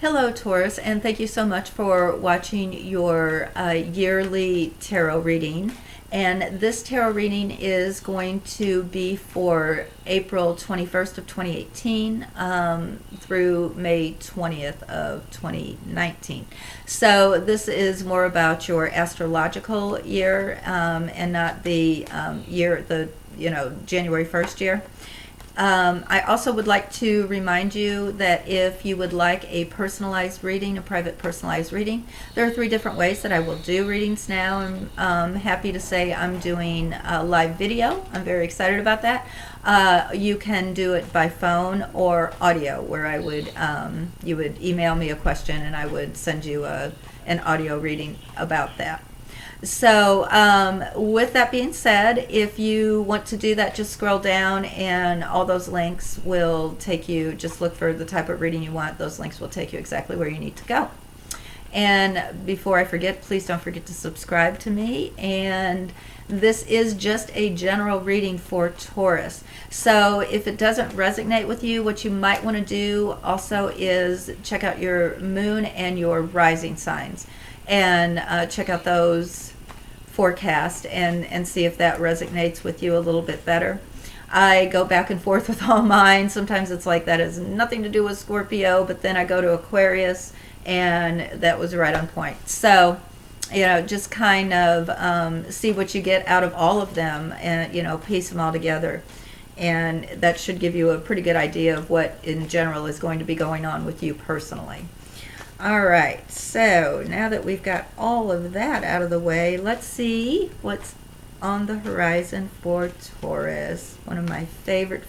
Hello, Taurus, and thank you so much for watching your yearly tarot reading. And this tarot reading is going to be for April 21st of 2018 through May 20th of 2019. So this is more about your astrological year and not the year, January 1st year. I also would like to remind you that if you would like a personalized reading, a private personalized reading, there are 3 different ways that I will do readings now. I'm happy to say I'm doing a live video. I'm very excited about that. You can do it by phone or audio, where I would you would email me a question and I would send you an audio reading about that. So with that being said, if you want to do that, just scroll down and all those links will take you. Just look for the type of reading you want. Those links will take you exactly where you need to go. And before I forget, please don't forget to subscribe to me. And this is just a general reading for Taurus. So if it doesn't resonate with you, what you might want to do also is check out your moon and your rising signs, and check out those forecast and see if that resonates with you a little bit better. I go back and forth with all mine. Sometimes it's like that has nothing to do with Scorpio, but then I go to Aquarius and that was right on point. So just kind of see what you get out of all of them, and piece them all together, and that should give you a pretty good idea of what in general is going to be going on with you personally. All right, so now that we've got all of that out of the way, let's see what's on the horizon for Taurus, one of my favorite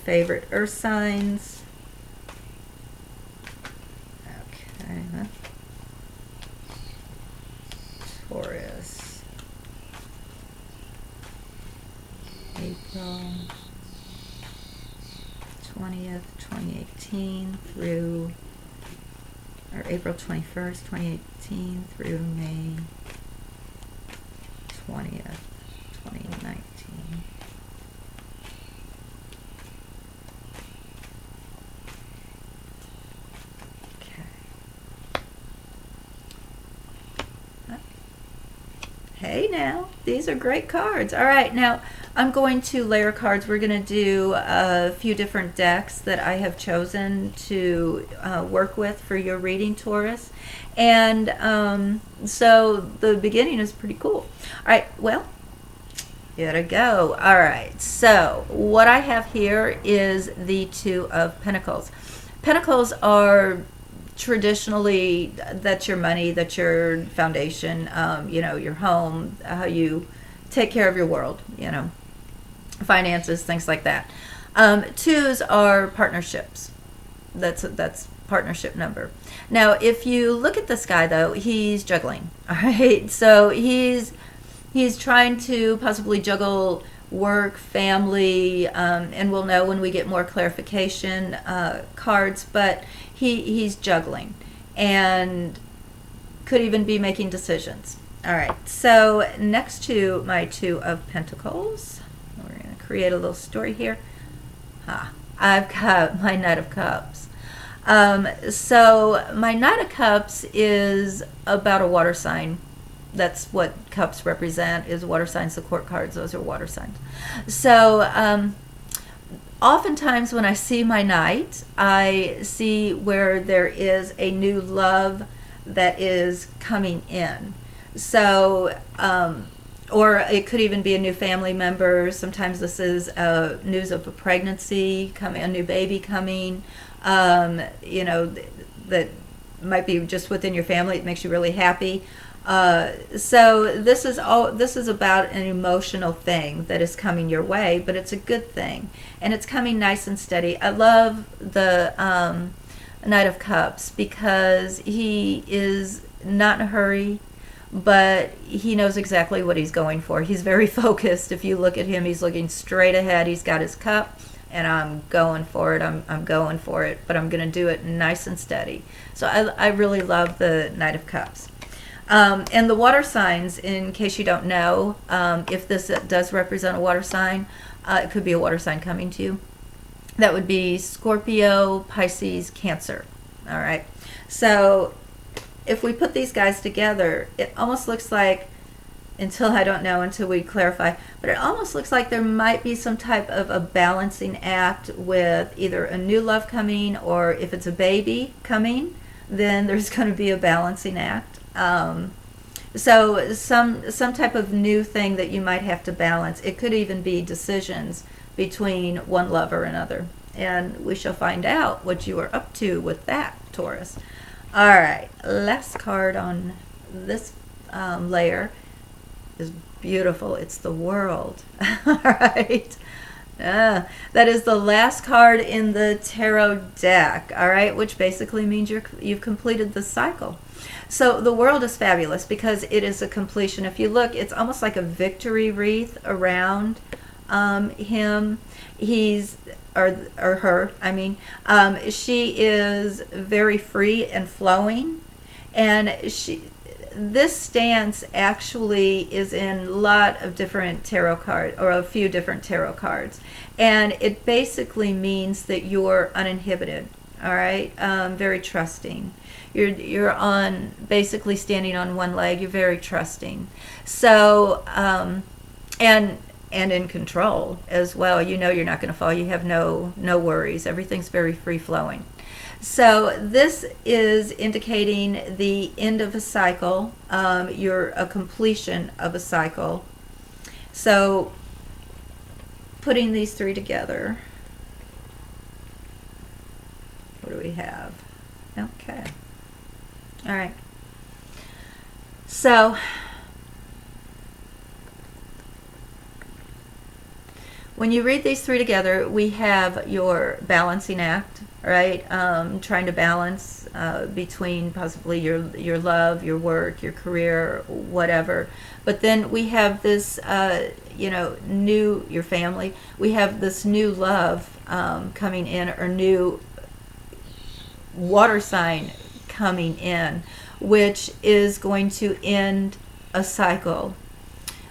earth signs. Okay, Taurus, April 20th, 2018 through April 21st, 2018 through May 20th, 2019. Okay. Hey now, these are great cards. All right, now I'm going to layer cards. We're going to do a few different decks that I have chosen to work with for your reading, Taurus. And so the beginning is pretty cool. All right, well, here we go. All right, so what I have here is the 2 of Pentacles. Pentacles are traditionally, that's your money, that's your foundation, your home, how you take care of your world, finances, things like that. 2s are partnerships. That's partnership number. Now, if you look at this guy, though, he's juggling. All right, so he's trying to possibly juggle work, family, and we'll know when we get more clarification cards. But he's juggling and could even be making decisions. All right, so next to my 2 of Pentacles, we're going to create a little story here. I've got my Knight of Cups. So my Knight of Cups is about a water sign. That's what cups represent, is water signs. The court cards, those are water signs. So oftentimes when I see my Knight, I see where there is a new love that is coming in. So, or it could even be a new family member. Sometimes this is news of a pregnancy coming, a new baby coming. That might be just within your family. It makes you really happy. So this is about an emotional thing that is coming your way, but it's a good thing, and it's coming nice and steady. I love the Knight of Cups because he is not in a hurry, but he knows exactly what he's going for. He's very focused. If you look at him, he's looking straight ahead. He's got his cup, and I'm going for it. I'm going for it, but I'm going to do it nice and steady. So I really love the Knight of Cups. And the water signs, in case you don't know, if this does represent a water sign, it could be a water sign coming to you. That would be Scorpio, Pisces, Cancer. All right. So if we put these guys together, it almost looks like, until we clarify, but it almost looks like there might be some type of a balancing act with either a new love coming, or if it's a baby coming, then there's going to be a balancing act. So some type of new thing that you might have to balance. It could even be decisions between one love or another. And we shall find out what you are up to with that, Taurus. All right, last card on this layer is beautiful. It's the World. All right. That is the last card in the tarot deck, all right, which basically means you've completed the cycle. So the World is fabulous because it is a completion. If you look, it's almost like a victory wreath around him. Or her, I mean, she is very free and flowing, and this stance actually is in a lot of different tarot cards, or a few different tarot cards, and it basically means that you're uninhibited. All right, very trusting. You're on, basically standing on one leg. You're very trusting. So and in control as well. You know you're not going to fall. You have no worries. Everything's very free flowing. So this is indicating the end of a cycle. You're a completion of a cycle. So putting these three together, what do we have? Okay. All right. So when you read these three together, we have your balancing act, right? Trying to balance between possibly your love, your work, your career, whatever. But then we have this, your family. We have this new love coming in, or new water sign coming in, which is going to end a cycle.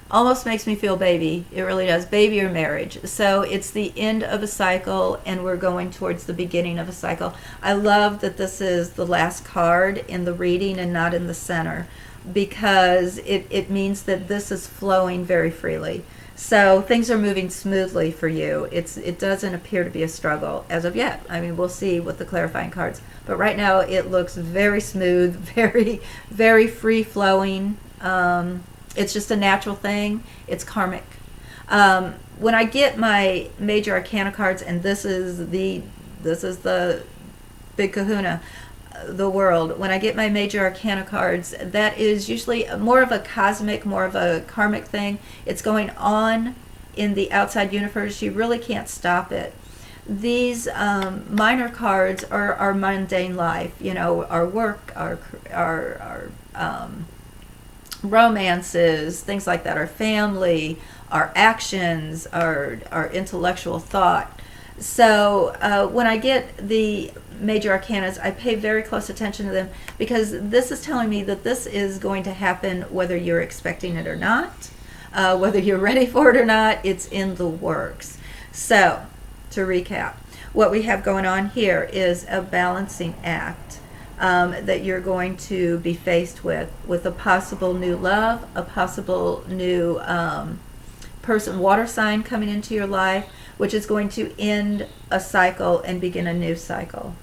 Almost makes me feel baby. It really does. Baby or marriage. So it's the end of a cycle, and we're going towards the beginning of a cycle. I love that this is the last card in the reading and not in the center, because it means that this is flowing very freely. So things are moving smoothly for you. It doesn't appear to be a struggle as of yet. I mean, we'll see with the clarifying cards. But right now it looks very smooth, very, very free flowing. It's just a natural thing. It's karmic. When I get my major arcana cards, and this is the big kahuna, the World. When I get my major arcana cards, that is usually more of a cosmic, more of a karmic thing. It's going on in the outside universe. You really can't stop it. These minor cards are our mundane life. You know, our work, our romances, things like that, our family, our actions, our intellectual thought. So when I get the major arcanas, I pay very close attention to them, because this is telling me that this is going to happen whether you're expecting it or not, whether you're ready for it or not. It's in the works. So to recap, what we have going on here is a balancing act that you're going to be faced with a possible new love, a possible new person, water sign coming into your life, which is going to end a cycle and begin a new cycle.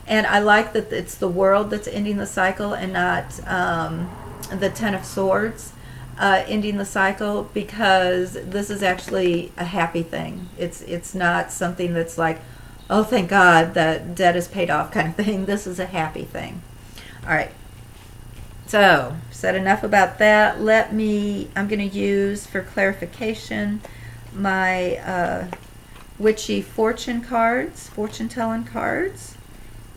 And I like that it's the World that's ending the cycle, and not the Ten of Swords ending the cycle, because this is actually a happy thing. It's not something that's like, oh, thank God that debt is paid off kind of thing. This is a happy thing. All right. So, said enough about that. I'm going to use, for clarification, my witchy fortune cards, fortune-telling cards.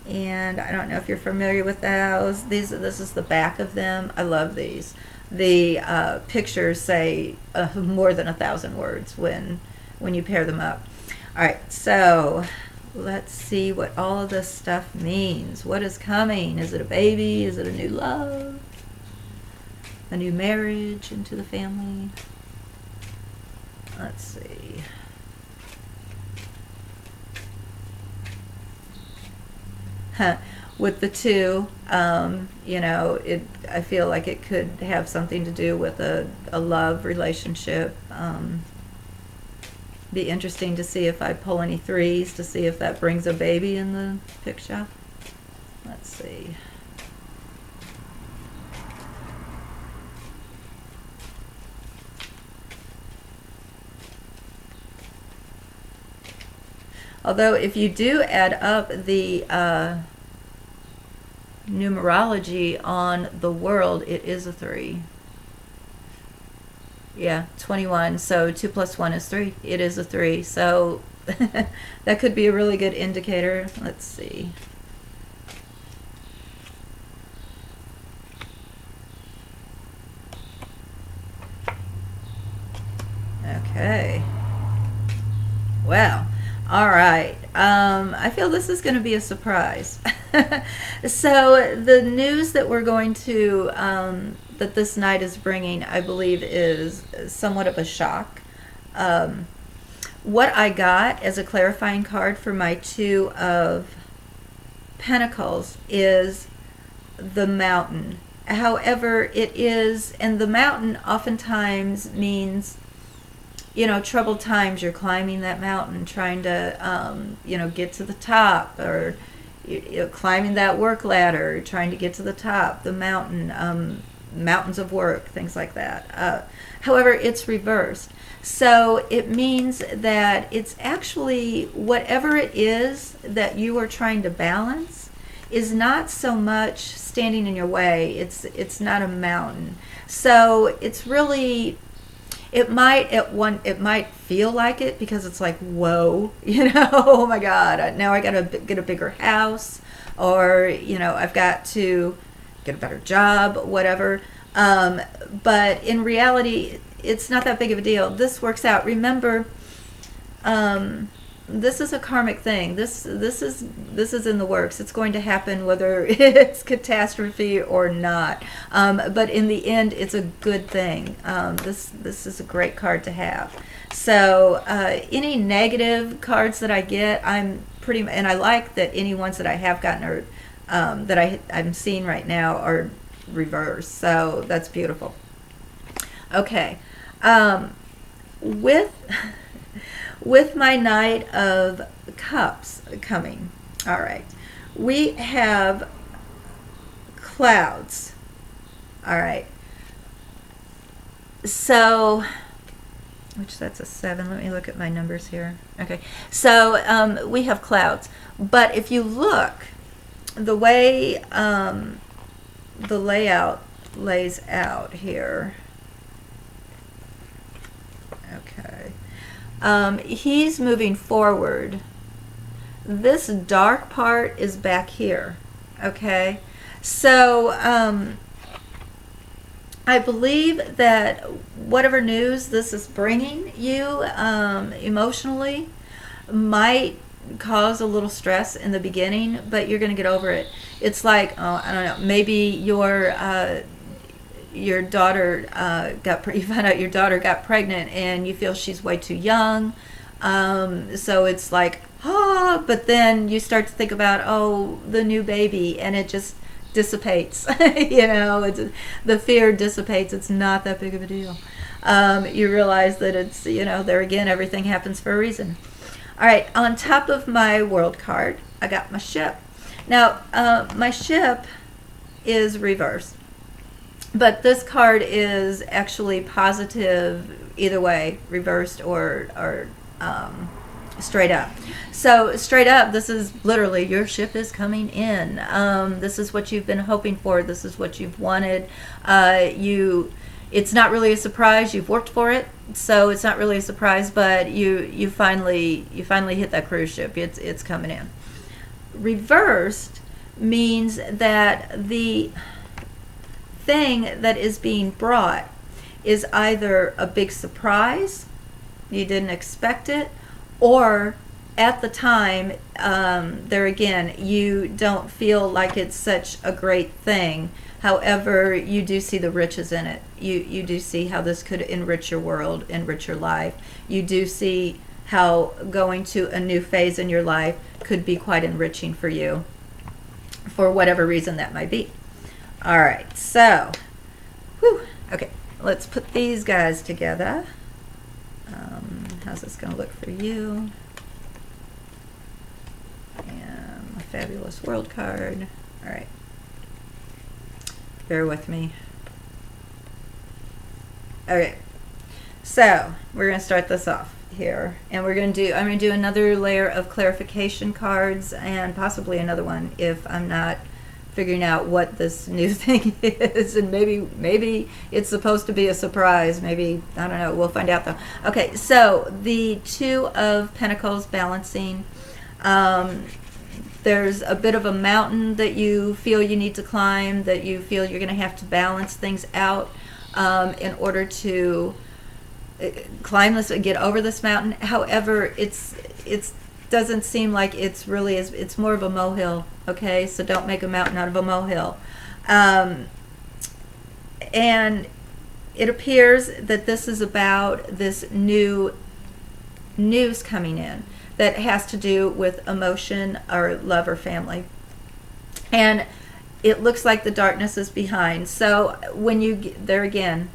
And I don't know if you're familiar with those. This is the back of them. I love these. The pictures say more than 1,000 words when you pair them up. All right, so let's see what all of this stuff means. What is coming? Is it a baby? Is it a new love? A new marriage into the family? Let's see. with the 2, you know, I feel like it could have something to do with a love relationship. Be interesting to see if I pull any 3s to see if that brings a baby in the picture. Let's see. Although if you do add up the numerology on the world, it is a 3. Yeah, 21. So 2 plus 1 is 3. It is a 3. So that could be a really good indicator. Let's see. Okay. Well, all right. I feel this is going to be a surprise. So the news that we're going to, that this night is bringing, I believe, is somewhat of a shock. What I got as a clarifying card for my 2 of Pentacles is the Mountain. However, it is, and the mountain oftentimes means, you know, troubled times. You're climbing that mountain, trying to, you know, get to the top, or you're climbing that work ladder, trying to get to the top, the mountain, mountains of work, things like that. However, it's reversed. So it means that it's actually whatever it is that you are trying to balance is not so much standing in your way. It's not a mountain. So it's really, it might feel like it because it's like, whoa, you know, oh my God, now I got to get a bigger house, or, you know, I've got to get a better job, whatever. But in reality, it's not that big of a deal. This works out. Remember, this is a karmic thing. This is in the works. It's going to happen whether it's catastrophe or not. But in the end, it's a good thing. This is a great card to have. So any negative cards that I get, and I like that any ones that I have gotten or that I'm seeing right now are reversed. So that's beautiful. Okay. With my Knight of Cups coming, all right, we have clouds, all right, so, which that's a 7, let me look at my numbers here, okay, so we have clouds, but if you look, the way the layout lays out here, okay, he's moving forward. This dark part is back here. Okay, so I believe that whatever news this is bringing you emotionally might cause a little stress in the beginning, but you're going to get over it. It's like, oh, I don't know, maybe your daughter you found out your daughter got pregnant and you feel she's way too young, so it's like, but then you start to think about, the new baby, and it just dissipates. You know, the fear dissipates. It's not that big of a deal. You realize that it's, you know, there again, everything happens for a reason. All right, on top of my world card, I got my ship. Now, my ship is reversed. But this card is actually positive either way, reversed or straight up. So straight up, this is literally your ship is coming in. This is what you've been hoping for. This is what you've wanted. It's not really a surprise. You've worked for it, so it's not really a surprise. But you finally hit that cruise ship. It's coming in. Reversed means that the thing that is being brought is either a big surprise, you didn't expect it, or at the time, there again, you don't feel like it's such a great thing. However, you do see the riches in it. You do see how this could enrich your world, enrich your life. You do see how going to a new phase in your life could be quite enriching for you. for whatever reason that might be. All right, so, whew, okay, let's put these guys together. How's this going to look for you? And a fabulous world card. All right, bear with me. Okay, so we're going to start this off here, and I'm going to do another layer of clarification cards, and possibly another one if I'm not figuring out what this new thing is, and maybe it's supposed to be a surprise. Maybe, I don't know, we'll find out though. Okay, so the Two of Pentacles balancing. There's a bit of a mountain that you feel you need to climb, that you feel you're going to have to balance things out in order to climb this, get over this mountain. However, it's doesn't seem like it's really it's more of a molehill. Okay, so don't make a mountain out of a molehill. And it appears that this is about this new news coming in that has to do with emotion or love or family. And it looks like the darkness is behind. So when you get there again,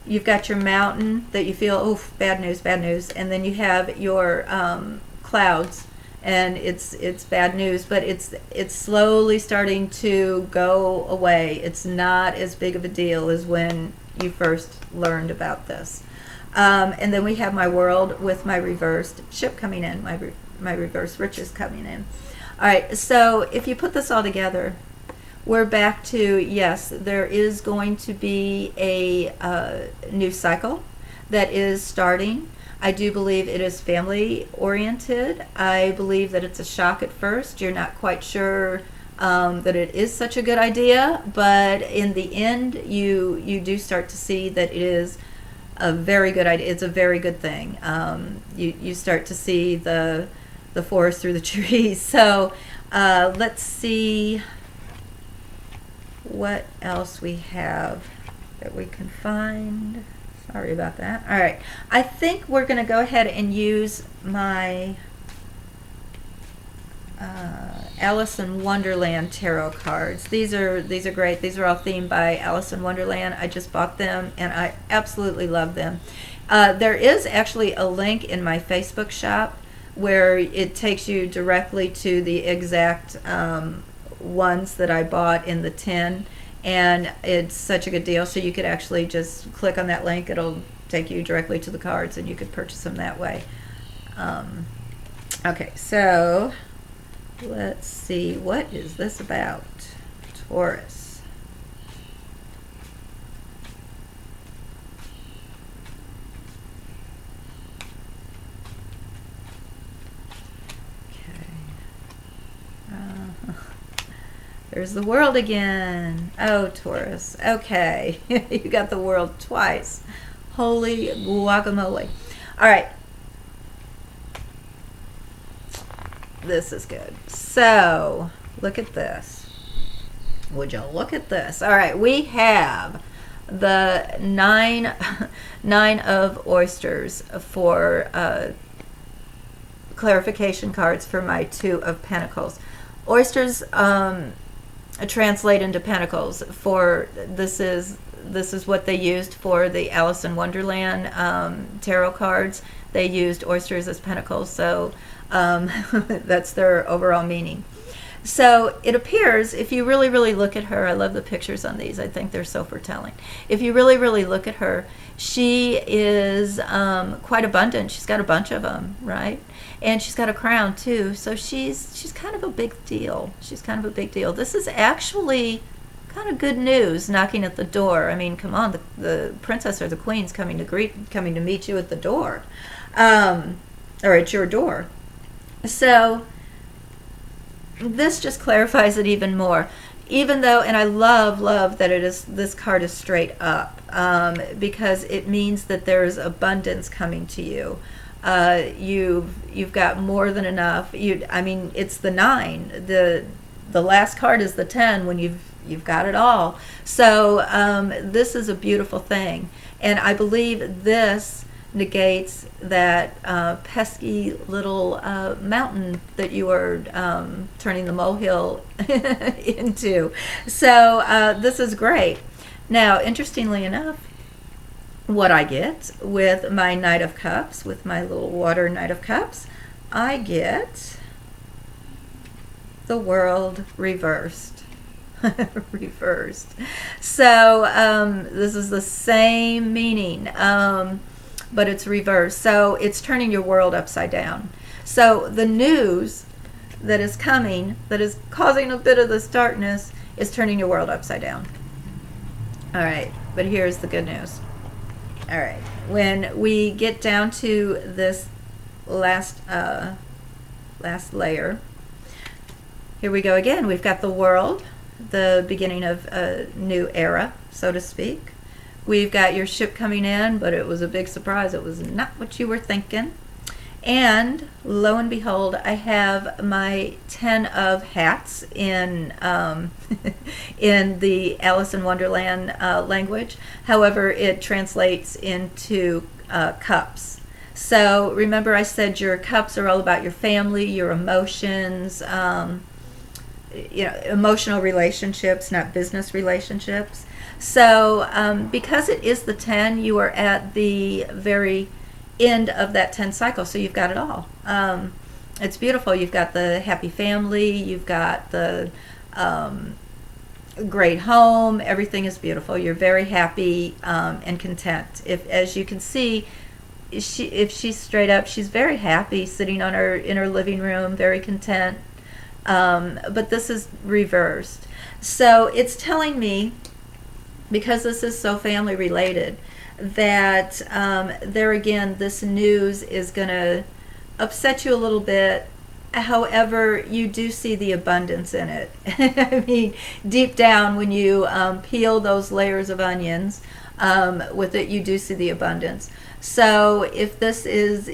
you've got your mountain that you feel, oh, bad news, and then you have your clouds, and it's bad news, but it's slowly starting to go away. It's not as big of a deal as when you first learned about this. And then we have my world with my reversed ship coming in, my reverse riches coming in. All right, so if you put this all together, we're back to, yes, there is going to be a new cycle that is starting. I do believe it is family oriented. I believe that it's a shock at first. You're not quite sure that it is such a good idea, but in the end, you do start to see that it is a very good idea. It's a very good thing. You start to see the forest through the trees. So let's see what else we have that we can find. Sorry about that. All right, I think we're going to go ahead and use my Alice in Wonderland tarot cards. These are great. These are all themed by Alice in Wonderland. I just bought them and I absolutely love them. There is actually a link in my Facebook shop where it takes you directly to the exact ones that I bought in the tin, and it's such a good deal. So you could actually just click on that link. It'll take you directly to the cards and you could purchase them that way. Okay, so let's see, what is this about? Taurus. There's the world again. Oh, Taurus. Okay. You got the world twice. Holy guacamole. All right. This is good. So, look at this. Would you look at this? All right. We have the nine of oysters for clarification cards for my Two of Pentacles. Oysters translate into pentacles. For this is what they used for the Alice in Wonderland tarot cards. They used oysters as pentacles, so that's their overall meaning. So it appears, if you really, really look at her, I love the pictures on these. I think they're so foretelling. If you really, really look at her, she is quite abundant. She's got a bunch of them, right? And she's got a crown too. So she's kind of a big deal. She's kind of a big deal. This is actually kind of good news knocking at the door. I mean, come on, the princess or the queen's coming to meet you at the door, or at your door. So this just clarifies it even more. Even though, and I love that this card is straight up, because it means that there's abundance coming to you. You've got more than enough. I mean, it's the 9. The last card is the 10 when you've got it all. So this is a beautiful thing, and I believe this negates that pesky little mountain that you are turning the molehill into. So this is great. Now, interestingly enough, what I get with my Knight of Cups, with my little water Knight of Cups, I get the World reversed. Reversed. So this is the same meaning, but it's reversed. So it's turning your world upside down. So the news that is coming, that is causing a bit of this darkness, is turning your world upside down. All right, but here's the good news. All right, when we get down to this last layer, here we go again. We've got the world, the beginning of a new era, so to speak. We've got your ship coming in, but it was a big surprise. It was not what you were thinking. And lo and behold, I have my 10 of hats in in the Alice in Wonderland language. However, it translates into cups. So remember, I said your cups are all about your family, your emotions, emotional relationships, not business relationships. So because it is the 10, you are at the very end of that 10 cycle, so you've got it all. It's beautiful. You've got the happy family, you've got the great home, everything is beautiful. You're very happy and content. As you can see, if she's straight up, she's very happy sitting in her living room, very content. But this is reversed. So it's telling me, because this is so family related, that there again, this news is going to upset you a little bit. However, you do see the abundance in it. I mean, deep down, when you peel those layers of onions with it, you do see the abundance. So if this is,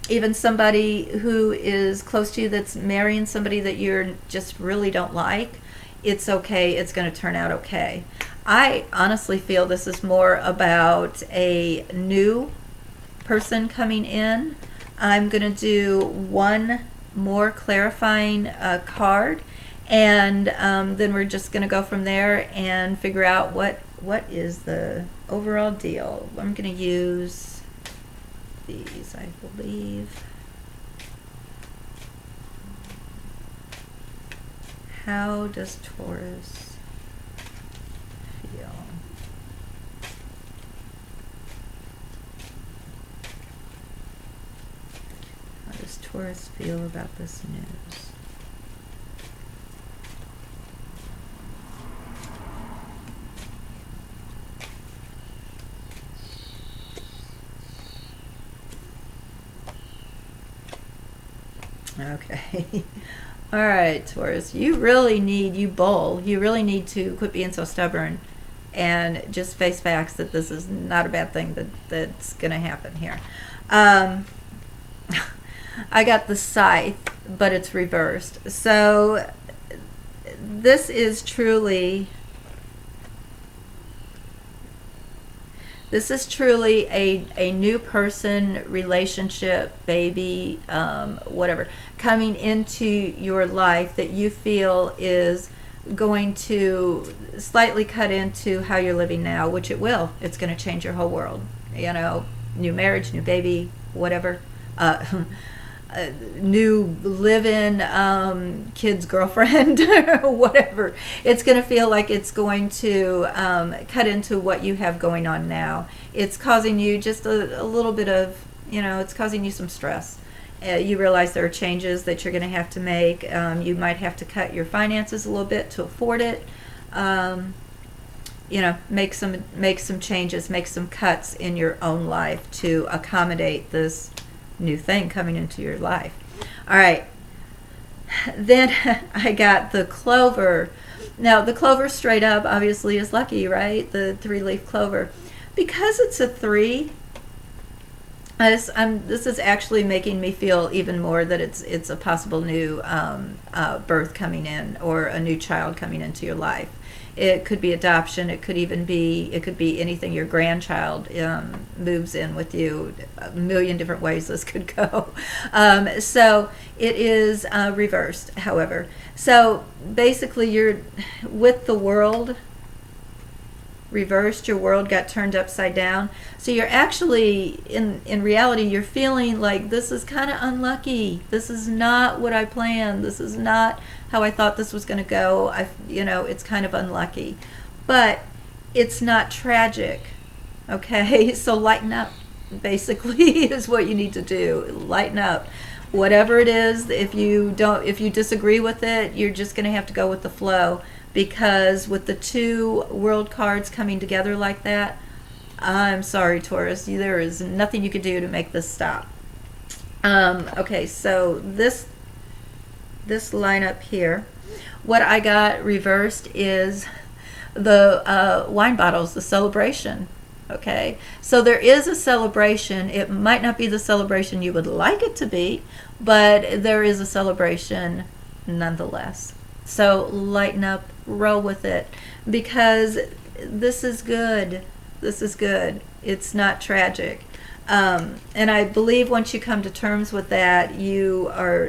even somebody who is close to you that's marrying somebody that you just really don't like, it's okay. It's going to turn out okay. I honestly feel this is more about a new person coming in. I'm going to do one more clarifying card, and then we're just going to go from there and figure out what is the overall deal. I'm going to use these, I believe. How does Taurus feel? How does Taurus feel about this news? Okay. All right, Taurus, you really need to quit being so stubborn and just face facts that this is not a bad thing that's going to happen here. I got the Scythe, but it's reversed. So this is truly a new person, relationship, baby, whatever, coming into your life that you feel is going to slightly cut into how you're living now, which it will. It's going to change your whole world. New marriage, new baby, whatever. New live-in kid's girlfriend, whatever. It's going to feel like it's going to cut into what you have going on now. It's causing you just a little bit of, it's causing you some stress. You realize there are changes that you're going to have to make. You might have to cut your finances a little bit to afford it. Make some changes, make some cuts in your own life to accommodate this new thing coming into your life. All right. Then I got the clover. Now the clover straight up obviously is lucky, right? The 3-leaf clover. Because it's a 3, This is actually making me feel even more that it's a possible new birth coming in, or a new child coming into your life. It could be adoption. It could be anything. Your grandchild moves in with you. A million different ways this could go. So it is reversed, however. So basically, you're with the world reversed. Your world got turned upside down. So you're actually, in reality, you're feeling like this is kind of unlucky. This is not what I planned. This is not how I thought this was going to go. It's kind of unlucky, but it's not tragic. Okay, so lighten up. Basically, is what you need to do. Lighten up. Whatever it is, if you disagree with it, you're just going to have to go with the flow. Because with the two world cards coming together like that, I'm sorry, Taurus, there is nothing you can do to make this stop. Okay, so this lineup here, what I got reversed is the wine bottles, the celebration. Okay, so there is a celebration. It might not be the celebration you would like it to be, but there is a celebration nonetheless. So lighten up, roll with it, because this is good. This is good. It's not tragic. And I believe once you come to terms with that,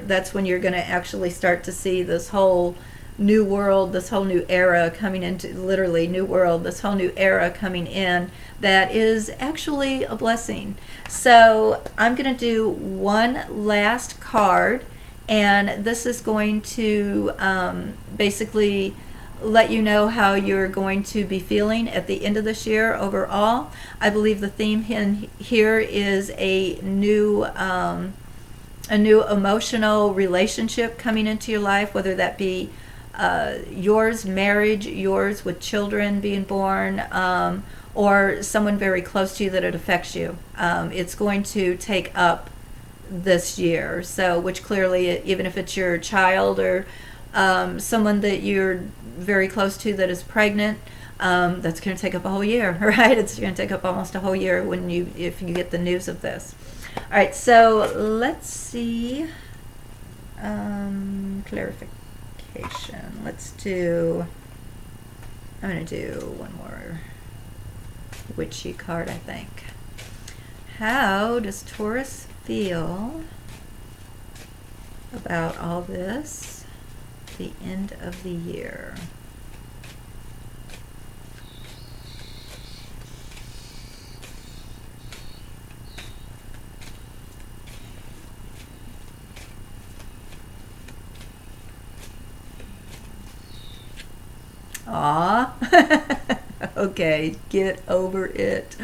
that's when you're going to actually start to see this whole new world, this whole new era coming into, literally new world, this whole new era coming in that is actually a blessing. So I'm going to do one last card. And this is going to basically let you know how you're going to be feeling at the end of this year overall. I believe the theme here is a new emotional relationship coming into your life, whether that be yours, marriage, yours with children being born, or someone very close to you that it affects you. It's going to take up this year, so which clearly, even if it's your child or someone that you're very close to that is pregnant, that's going to take up a whole year, right? It's going to take up almost a whole year if you get the news of this. All right, so let's see. Clarification. I'm going to do one more witchy card, I think. How does Taurus feel about all this at the end of the year? Aw. Okay, get over it.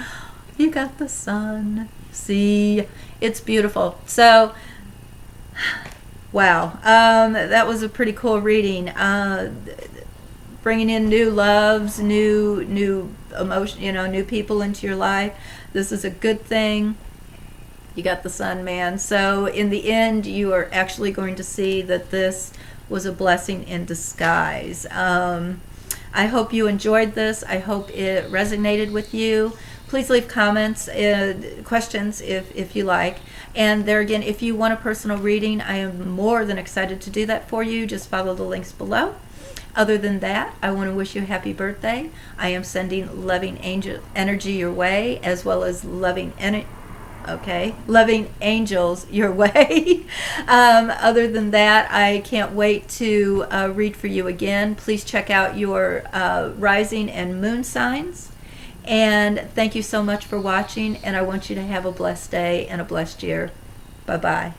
You got the sun. See, it's beautiful. So, wow, that was a pretty cool reading. Bringing in new loves, new emotion, new people into your life. This is a good thing. You got the sun, man. So in the end, you are actually going to see that this was a blessing in disguise. I hope you enjoyed this. I hope it resonated with you. Please leave comments, questions if you like. And there again, if you want a personal reading, I am more than excited to do that for you. Just follow the links below. Other than that, I want to wish you a happy birthday. I am sending loving angel energy your way, as well as loving angels your way. Other than that, I can't wait to read for you again. Please check out your rising and moon signs. And thank you so much for watching, and I want you to have a blessed day and a blessed year. Bye-bye.